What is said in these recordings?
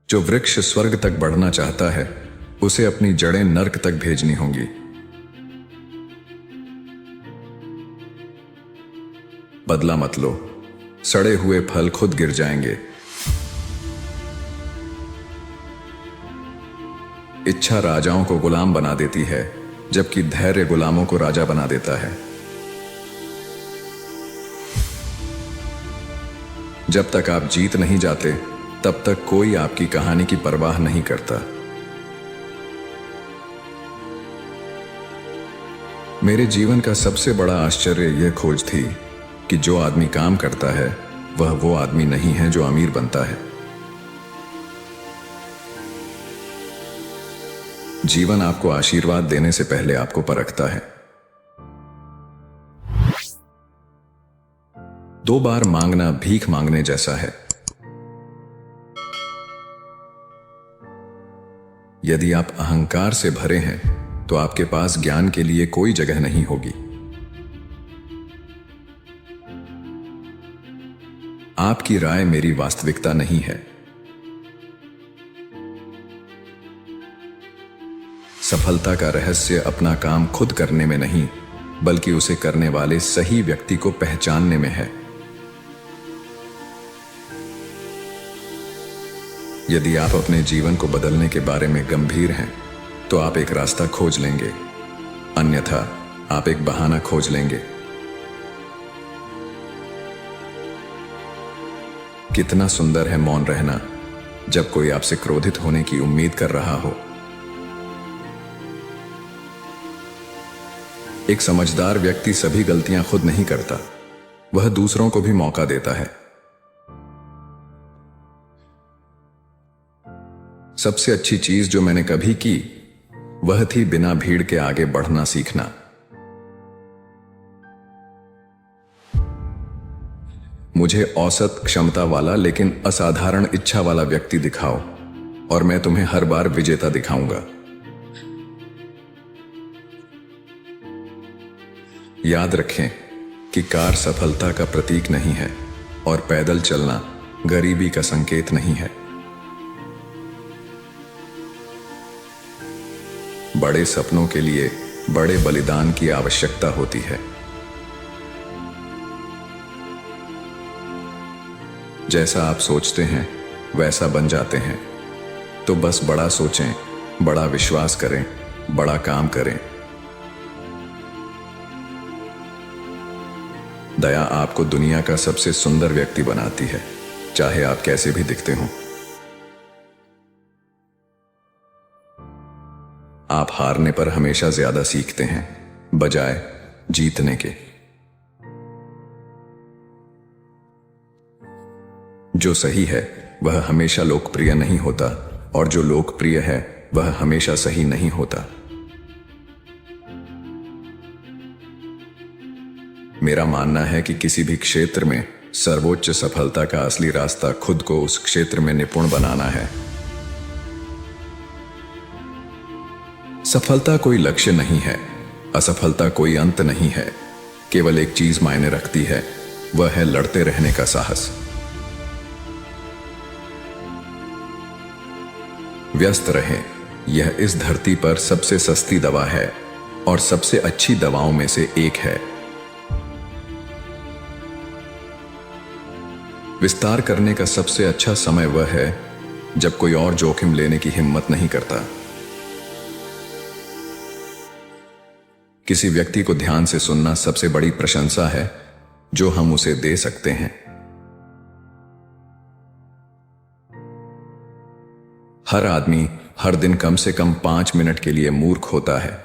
जो वृक्ष स्वर्ग तक बढ़ना चाहता है उसे अपनी जड़ें नर्क तक भेजनी होंगी। बदला मत लो, सड़े हुए फल खुद गिर जाएंगे। इच्छा राजाओं को गुलाम बना देती है, जबकि धैर्य गुलामों को राजा बना देता है। जब तक आप जीत नहीं जाते तब तक कोई आपकी कहानी की परवाह नहीं करता। मेरे जीवन का सबसे बड़ा आश्चर्य यह खोज थी कि जो आदमी काम करता है वह वो आदमी नहीं है जो अमीर बनता है। जीवन आपको आशीर्वाद देने से पहले आपको परखता है। 2 बार मांगना भीख मांगने जैसा है। यदि आप अहंकार से भरे हैं तो आपके पास ज्ञान के लिए कोई जगह नहीं होगी। आपकी राय मेरी वास्तविकता नहीं है। सफलता का रहस्य अपना काम खुद करने में नहीं, बल्कि उसे करने वाले सही व्यक्ति को पहचानने में है। यदि आप अपने जीवन को बदलने के बारे में गंभीर हैं तो आप एक रास्ता खोज लेंगे, अन्यथा आप एक बहाना खोज लेंगे। कितना सुंदर है मौन रहना जब कोई आपसे क्रोधित होने की उम्मीद कर रहा हो। एक समझदार व्यक्ति सभी गलतियां खुद नहीं करता, वह दूसरों को भी मौका देता है। सबसे अच्छी चीज जो मैंने कभी की वह थी बिना भीड़ के आगे बढ़ना सीखना। मुझे औसत क्षमता वाला लेकिन असाधारण इच्छा वाला व्यक्ति दिखाओ और मैं तुम्हें हर बार विजेता दिखाऊंगा। याद रखें कि कार सफलता का प्रतीक नहीं है और पैदल चलना गरीबी का संकेत नहीं है। बड़े सपनों के लिए बड़े बलिदान की आवश्यकता होती है। जैसा आप सोचते हैं वैसा बन जाते हैं। तो बस बड़ा सोचें, बड़ा विश्वास करें, बड़ा काम करें। दया आपको दुनिया का सबसे सुंदर व्यक्ति बनाती है, चाहे आप कैसे भी दिखते हों। आप हारने पर हमेशा ज्यादा सीखते हैं बजाय जीतने के। जो सही है वह हमेशा लोकप्रिय नहीं होता और जो लोकप्रिय है वह हमेशा सही नहीं होता। मेरा मानना है कि किसी भी क्षेत्र में सर्वोच्च सफलता का असली रास्ता खुद को उस क्षेत्र में निपुण बनाना है। सफलता कोई लक्ष्य नहीं है, असफलता कोई अंत नहीं है। केवल एक चीज मायने रखती है, वह है लड़ते रहने का साहस। व्यस्त रहें, यह इस धरती पर सबसे सस्ती दवा है और सबसे अच्छी दवाओं में से एक है। विस्तार करने का सबसे अच्छा समय वह है जब कोई और जोखिम लेने की हिम्मत नहीं करता। किसी व्यक्ति को ध्यान से सुनना सबसे बड़ी प्रशंसा है जो हम उसे दे सकते हैं। हर आदमी हर दिन कम से कम 5 मिनट के लिए मूर्ख होता है।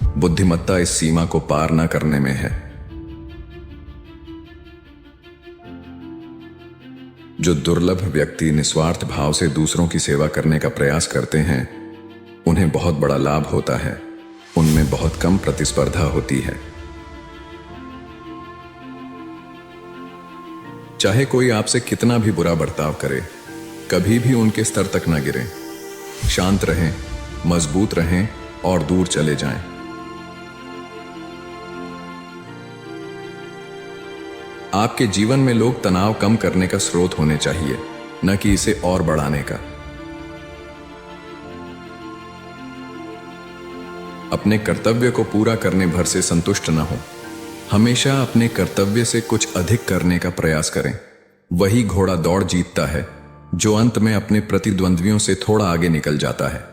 बुद्धिमत्ता इस सीमा को पार न करने में है। जो दुर्लभ व्यक्ति निस्वार्थ भाव से दूसरों की सेवा करने का प्रयास करते हैं उन्हें बहुत बड़ा लाभ होता है। उनमें बहुत कम प्रतिस्पर्धा होती है। चाहे कोई आपसे कितना भी बुरा बर्ताव करे, कभी भी उनके स्तर तक न गिरें। शांत रहें, मजबूत रहें और दूर चले जाएं। आपके जीवन में लोग तनाव कम करने का स्रोत होने चाहिए, न कि इसे और बढ़ाने का। अपने कर्तव्य को पूरा करने भर से संतुष्ट न हो। हमेशा अपने कर्तव्य से कुछ अधिक करने का प्रयास करें। वही घोड़ा दौड़ जीतता है जो अंत में अपने प्रतिद्वंद्वियों से थोड़ा आगे निकल जाता है।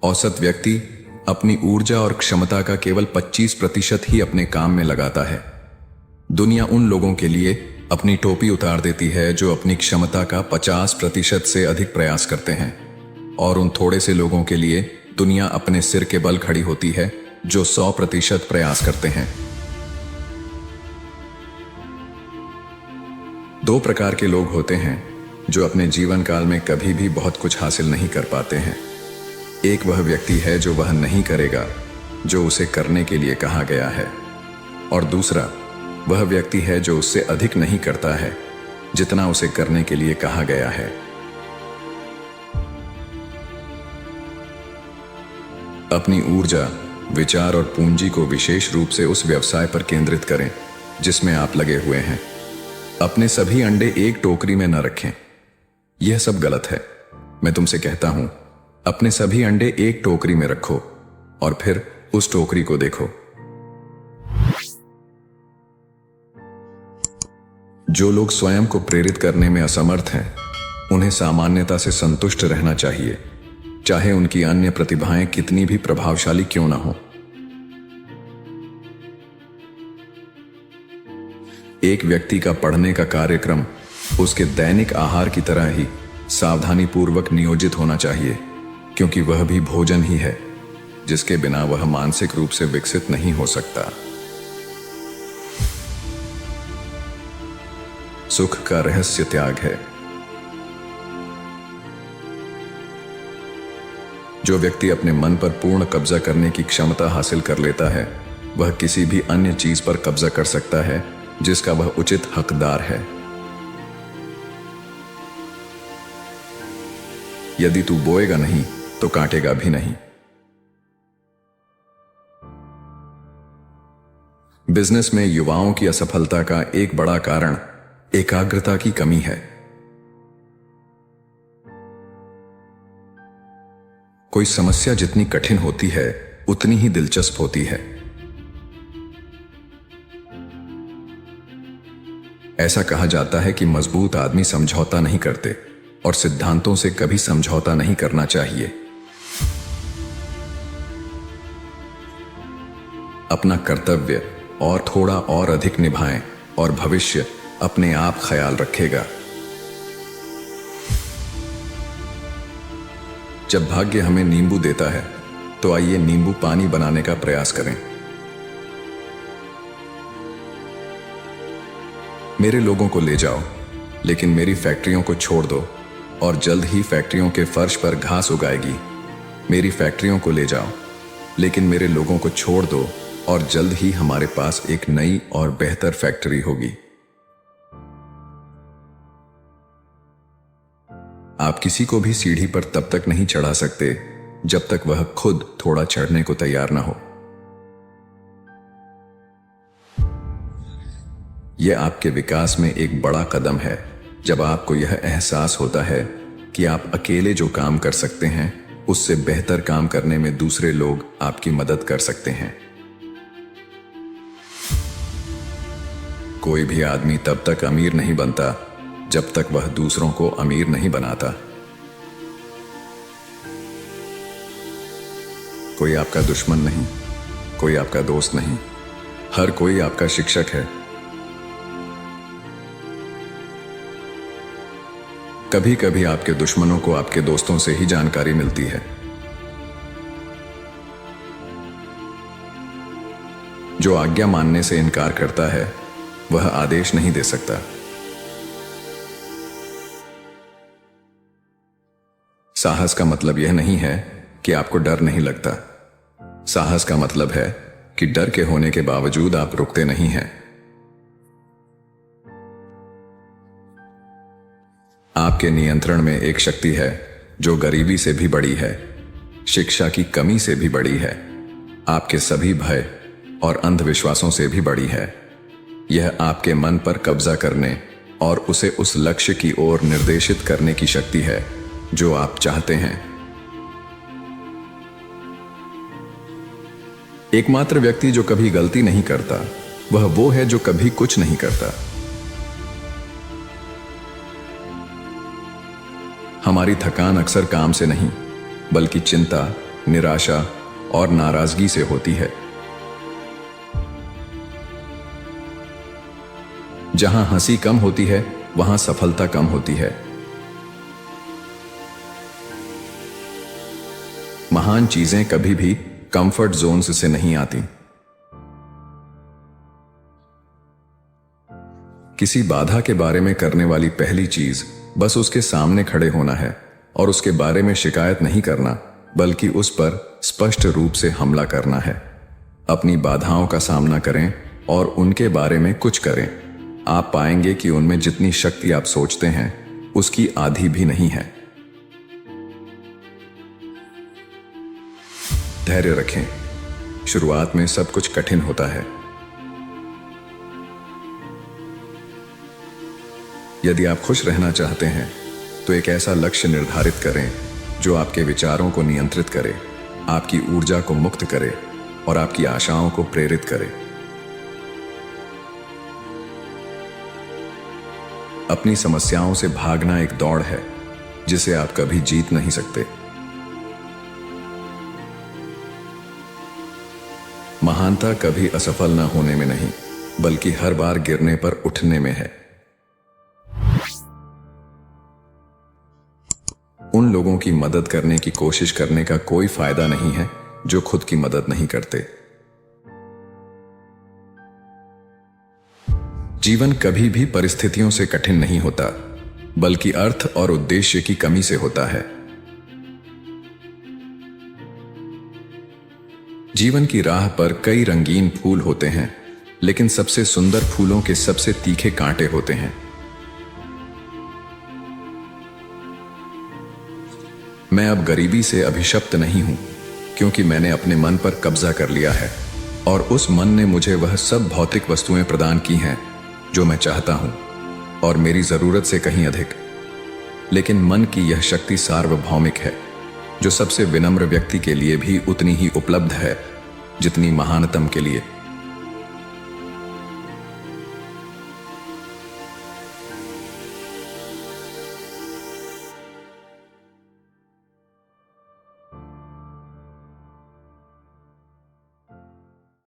औसत व्यक्ति अपनी ऊर्जा और क्षमता का केवल 25% ही अपने काम में लगाता है। दुनिया उन लोगों के लिए अपनी टोपी उतार देती है जो अपनी क्षमता का 50% से अधिक प्रयास करते हैं, और उन थोड़े से लोगों के लिए दुनिया अपने सिर के बल खड़ी होती है जो 100% प्रयास करते हैं। 2 प्रकार के लोग होते हैं जो अपने जीवन काल में कभी भी बहुत कुछ हासिल नहीं कर पाते हैं। एक वह व्यक्ति है जो वह नहीं करेगा जो उसे करने के लिए कहा गया है, और दूसरा वह व्यक्ति है जो उससे अधिक नहीं करता है जितना उसे करने के लिए कहा गया है। अपनी ऊर्जा, विचार और पूंजी को विशेष रूप से उस व्यवसाय पर केंद्रित करें जिसमें आप लगे हुए हैं। अपने सभी अंडे एक टोकरी में न रखें। यह सब गलत है। मैं तुमसे कहता हूं, अपने सभी अंडे एक टोकरी में रखो और फिर उस टोकरी को देखो। जो लोग स्वयं को प्रेरित करने में असमर्थ हैं, उन्हें सामान्यता से संतुष्ट रहना चाहिए, चाहे उनकी अन्य प्रतिभाएं कितनी भी प्रभावशाली क्यों ना हो। एक व्यक्ति का पढ़ने का कार्यक्रम उसके दैनिक आहार की तरह ही सावधानीपूर्वक नियोजित होना चाहिए, क्योंकि वह भी भोजन ही है जिसके बिना वह मानसिक रूप से विकसित नहीं हो सकता। सुख का रहस्य त्याग है। जो व्यक्ति अपने मन पर पूर्ण कब्जा करने की क्षमता हासिल कर लेता है, वह किसी भी अन्य चीज पर कब्जा कर सकता है जिसका वह उचित हकदार है। यदि तू बोएगा नहीं तो काटेगा भी नहीं। बिजनेस में युवाओं की असफलता का एक बड़ा कारण एकाग्रता की कमी है। कोई समस्या जितनी कठिन होती है उतनी ही दिलचस्प होती है। ऐसा कहा जाता है कि मजबूत आदमी समझौता नहीं करते और सिद्धांतों से कभी समझौता नहीं करना चाहिए। अपना कर्तव्य और थोड़ा और अधिक निभाएं और भविष्य अपने आप ख्याल रखेगा। जब भाग्य हमें नींबू देता है तो आइए नींबू पानी बनाने का प्रयास करें। मेरे लोगों को ले जाओ, लेकिन मेरी फैक्ट्रियों को छोड़ दो और जल्द ही फैक्ट्रियों के फर्श पर घास उगाएगी। मेरी फैक्ट्रियों को ले जाओ, लेकिन मेरे लोगों को छोड़ दो और जल्द ही हमारे पास एक नई और बेहतर फैक्ट्री होगी। आप किसी को भी सीढ़ी पर तब तक नहीं चढ़ा सकते जब तक वह खुद थोड़ा चढ़ने को तैयार ना हो। यह आपके विकास में एक बड़ा कदम है जब आपको यह एहसास होता है कि आप अकेले जो काम कर सकते हैं उससे बेहतर काम करने में दूसरे लोग आपकी मदद कर सकते हैं। कोई भी आदमी तब तक अमीर नहीं बनता जब तक वह दूसरों को अमीर नहीं बनाता। कोई आपका दुश्मन नहीं, कोई आपका दोस्त नहीं, हर कोई आपका शिक्षक है। कभी कभी आपके दुश्मनों को आपके दोस्तों से ही जानकारी मिलती है। जो आज्ञा मानने से इनकार करता है वह आदेश नहीं दे सकता। साहस का मतलब यह नहीं है कि आपको डर नहीं लगता। साहस का मतलब है कि डर के होने के बावजूद आप रुकते नहीं हैं। आपके नियंत्रण में एक शक्ति है जो गरीबी से भी बड़ी है, शिक्षा की कमी से भी बड़ी है, आपके सभी भय और अंधविश्वासों से भी बड़ी है। यह आपके मन पर कब्जा करने और उसे उस लक्ष्य की ओर निर्देशित करने की शक्ति है जो आप चाहते हैं। एकमात्र व्यक्ति जो कभी गलती नहीं करता वह वो है जो कभी कुछ नहीं करता। हमारी थकान अक्सर काम से नहीं बल्कि चिंता, निराशा और नाराजगी से होती है। जहां हंसी कम होती है वहां सफलता कम होती है। महान चीजें कभी भी कंफर्ट जोन्स से नहीं आती। किसी बाधा के बारे में करने वाली पहली चीज बस उसके सामने खड़े होना है और उसके बारे में शिकायत नहीं करना बल्कि उस पर स्पष्ट रूप से हमला करना है। अपनी बाधाओं का सामना करें और उनके बारे में कुछ करें। आप पाएंगे कि उनमें जितनी शक्ति आप सोचते हैं उसकी आधी भी नहीं है। धैर्य रखें। शुरुआत में सब कुछ कठिन होता है। यदि आप खुश रहना चाहते हैं तो एक ऐसा लक्ष्य निर्धारित करें जो आपके विचारों को नियंत्रित करे, आपकी ऊर्जा को मुक्त करे और आपकी आशाओं को प्रेरित करे। अपनी समस्याओं से भागना एक दौड़ है जिसे आप कभी जीत नहीं सकते। महानता कभी असफल न होने में नहीं बल्कि हर बार गिरने पर उठने में है। उन लोगों की मदद करने की कोशिश करने का कोई फायदा नहीं है जो खुद की मदद नहीं करते। जीवन कभी भी परिस्थितियों से कठिन नहीं होता बल्कि अर्थ और उद्देश्य की कमी से होता है। जीवन की राह पर कई रंगीन फूल होते हैं लेकिन सबसे सुंदर फूलों के सबसे तीखे कांटे होते हैं। मैं अब गरीबी से अभिशप्त नहीं हूं क्योंकि मैंने अपने मन पर कब्जा कर लिया है और उस मन ने मुझे वह सब भौतिक वस्तुएं प्रदान की हैं जो मैं चाहता हूं और मेरी जरूरत से कहीं अधिक। लेकिन मन की यह शक्ति सार्वभौमिक है जो सबसे विनम्र व्यक्ति के लिए भी उतनी ही उपलब्ध है जितनी महानतम के लिए।